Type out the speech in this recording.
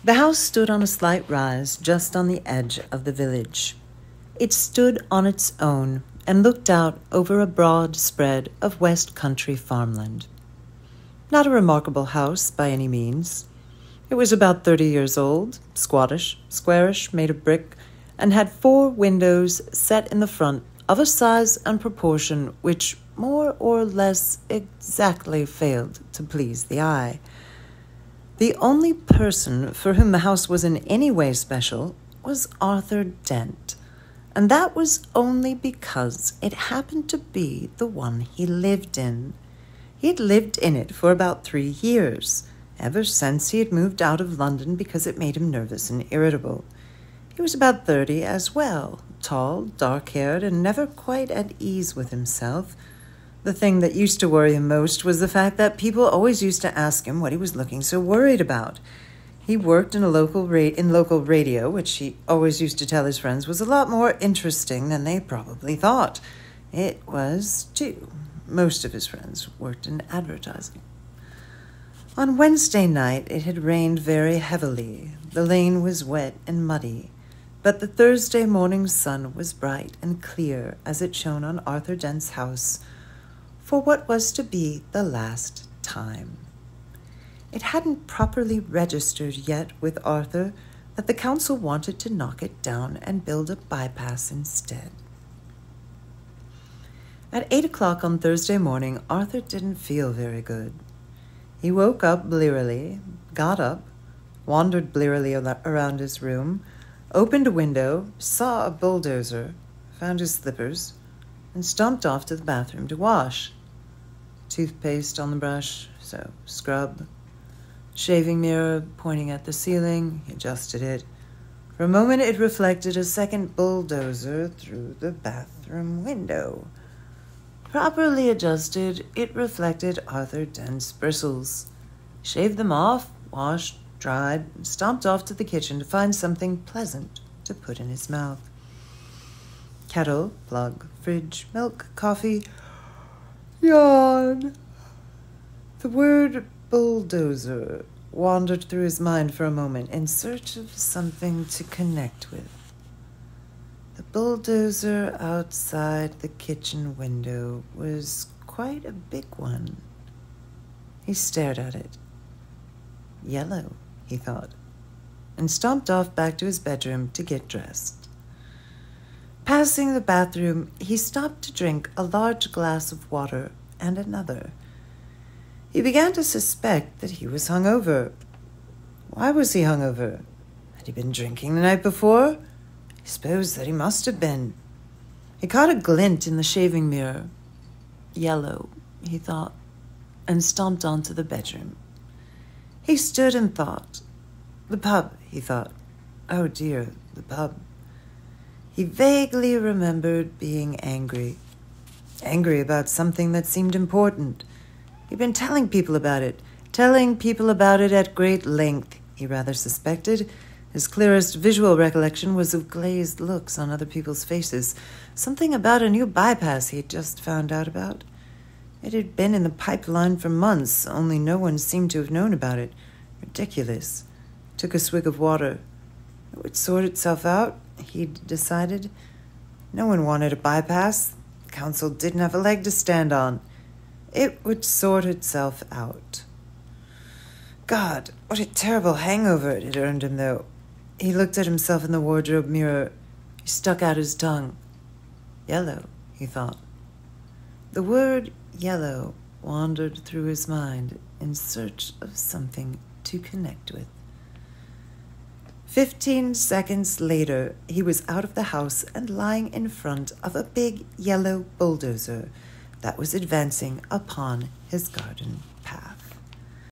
The house stood on a slight rise just on the edge of the village. It stood on its own and looked out over a broad spread of West Country farmland. Not a remarkable house by any means. It was about 30 years old, squattish, squarish, made of brick, and had 4 windows set in the front of a size and proportion which more or less exactly failed to please the eye. The only person for whom the house was in any way special was Arthur Dent, and that was only because it happened to be the one he lived in. He had lived in it for about 3 years, ever since he had moved out of London because it made him nervous and irritable. He was about 30 as well, tall, dark-haired, and never quite at ease with himself. The thing that used to worry him most was the fact that people always used to ask him what he was looking so worried about. He worked in local radio, which he always used to tell his friends was a lot more interesting than they probably thought. It was, too. Most of his friends worked in advertising. On Wednesday night, it had rained very heavily. The lane was wet and muddy, but the Thursday morning sun was bright and clear as it shone on Arthur Dent's house for what was to be the last time. It hadn't properly registered yet with Arthur that the council wanted to knock it down and build a bypass instead. At 8 o'clock on Thursday morning, Arthur didn't feel very good. He woke up blearily, got up, wandered blearily around his room, opened a window, saw a bulldozer, found his slippers, and stomped off to the bathroom to wash. Toothpaste on the brush, so scrub. Shaving mirror pointing at the ceiling, he adjusted it. For a moment it reflected a second bulldozer through the bathroom window. Properly adjusted, it reflected Arthur Dent's bristles. Shaved them off, washed, dried, and stomped off to the kitchen to find something pleasant to put in his mouth. Kettle, plug, fridge, milk, coffee. Yawn. The word bulldozer wandered through his mind for a moment in search of something to connect with. The bulldozer outside the kitchen window was quite a big one. He stared at it. Yellow, he thought, and stomped off back to his bedroom to get dressed. Passing the bathroom, he stopped to drink a large glass of water and another. He began to suspect that he was hungover. Why was he hungover? Had he been drinking the night before? He supposed that he must have been. He caught a glint in the shaving mirror. Yellow, he thought, and stomped onto the bedroom. He stood and thought. The pub, he thought. Oh dear, the pub. He vaguely remembered being angry. Angry about something that seemed important. He'd been telling people about it at great length, he rather suspected. His clearest visual recollection was of glazed looks on other people's faces, something about a new bypass he'd just found out about. It had been in the pipeline for months, only no one seemed to have known about it. Ridiculous. Took a swig of water. It would sort itself out, he'd decided. No one wanted a bypass. The council didn't have a leg to stand on. It would sort itself out. God, what a terrible hangover it had earned him, though. He looked at himself in the wardrobe mirror. He stuck out his tongue. Yellow, he thought. The word yellow wandered through his mind in search of something to connect with. 15 seconds later, he was out of the house and lying in front of a big yellow bulldozer that was advancing upon his garden path.